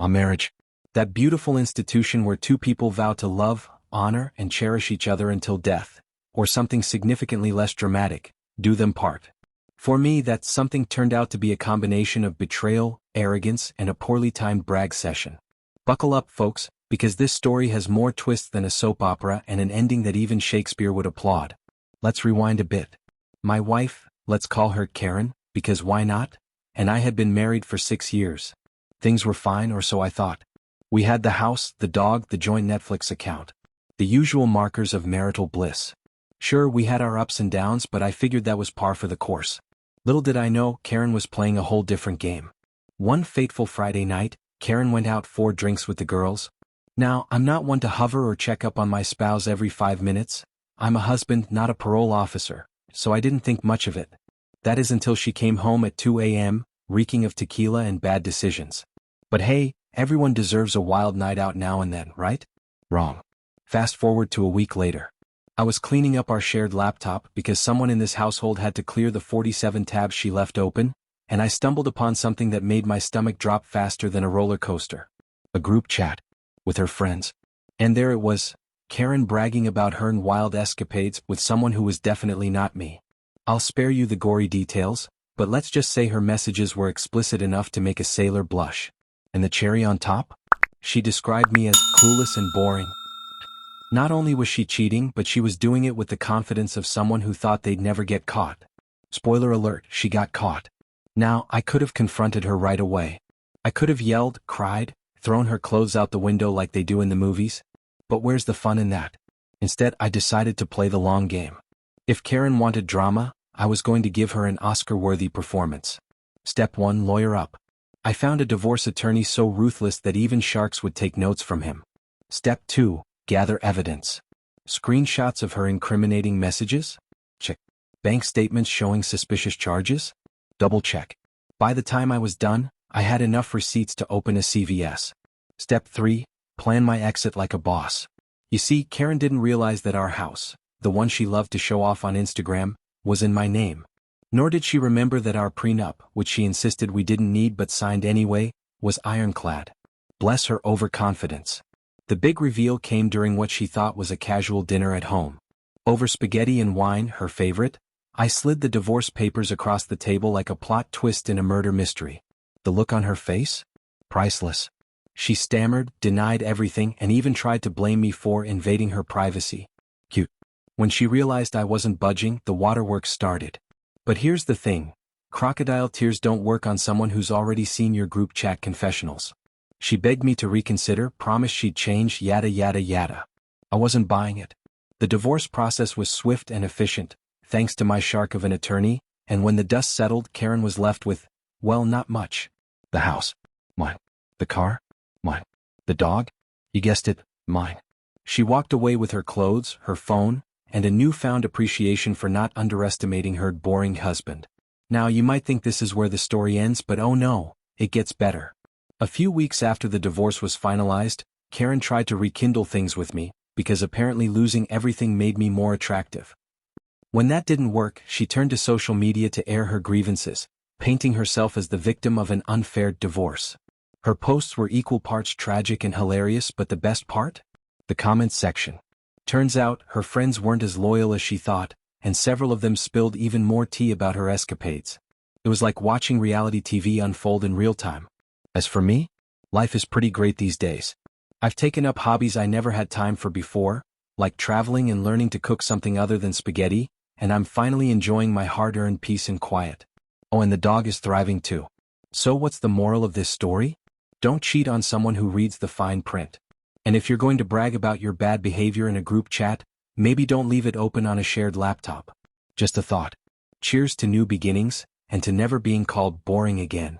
A marriage. That beautiful institution where two people vow to love, honor, and cherish each other until death, or something significantly less dramatic, do them part. For me, that something turned out to be a combination of betrayal, arrogance, and a poorly timed brag session. Buckle up, folks, because this story has more twists than a soap opera and an ending that even Shakespeare would applaud. Let's rewind a bit. My wife, let's call her Karen, because why not? And I had been married for 6 years. Things were fine, or so I thought. We had the house, the dog, the joint Netflix account. The usual markers of marital bliss. Sure, we had our ups and downs, but I figured that was par for the course. Little did I know, Karen was playing a whole different game. One fateful Friday night, Karen went out for drinks with the girls. Now, I'm not one to hover or check up on my spouse every 5 minutes. I'm a husband, not a parole officer, so I didn't think much of it. That is until she came home at 2 a.m., reeking of tequila and bad decisions. But hey, everyone deserves a wild night out now and then, right? Wrong. Fast forward to a week later. I was cleaning up our shared laptop because someone in this household had to clear the 47 tabs she left open, and I stumbled upon something that made my stomach drop faster than a roller coaster. A group chat. With her friends. And there it was, Karen bragging about her wild escapades with someone who was definitely not me. I'll spare you the gory details, but let's just say her messages were explicit enough to make a sailor blush. And the cherry on top? She described me as clueless and boring. Not only was she cheating, but she was doing it with the confidence of someone who thought they'd never get caught. Spoiler alert, she got caught. Now, I could have confronted her right away. I could have yelled, cried, thrown her clothes out the window like they do in the movies. But where's the fun in that? Instead, I decided to play the long game. If Karen wanted drama, I was going to give her an Oscar-worthy performance. Step 1, lawyer up. I found a divorce attorney so ruthless that even sharks would take notes from him. Step 2, gather evidence. Screenshots of her incriminating messages? Check. Bank statements showing suspicious charges? Double check. By the time I was done, I had enough receipts to open a CVS. Step 3, plan my exit like a boss. You see, Karen didn't realize that our house, the one she loved to show off on Instagram, was in my name. Nor did she remember that our prenup, which she insisted we didn't need but signed anyway, was ironclad. Bless her overconfidence. The big reveal came during what she thought was a casual dinner at home. Over spaghetti and wine, her favorite, I slid the divorce papers across the table like a plot twist in a murder mystery. The look on her face? Priceless. She stammered, denied everything, and even tried to blame me for invading her privacy. Cute. When she realized I wasn't budging, the waterworks started. But here's the thing. Crocodile tears don't work on someone who's already seen your group chat confessionals. She begged me to reconsider, promised she'd change, yada yada yada. I wasn't buying it. The divorce process was swift and efficient, thanks to my shark of an attorney, and when the dust settled, Karen was left with, well, not much. The house. Mine. The car. Mine. The dog. You guessed it, mine. She walked away with her clothes, her phone, and a newfound appreciation for not underestimating her boring husband. Now you might think this is where the story ends, but oh no, it gets better. A few weeks after the divorce was finalized, Karen tried to rekindle things with me, because apparently losing everything made me more attractive. When that didn't work, she turned to social media to air her grievances, painting herself as the victim of an unfair divorce. Her posts were equal parts tragic and hilarious, but the best part? The comments section. Turns out, her friends weren't as loyal as she thought, and several of them spilled even more tea about her escapades. It was like watching reality TV unfold in real time. As for me, life is pretty great these days. I've taken up hobbies I never had time for before, like traveling and learning to cook something other than spaghetti, and I'm finally enjoying my hard-earned peace and quiet. Oh, and the dog is thriving too. So what's the moral of this story? Don't cheat on someone who reads the fine print. And if you're going to brag about your bad behavior in a group chat, maybe don't leave it open on a shared laptop. Just a thought. Cheers to new beginnings, and to never being called boring again.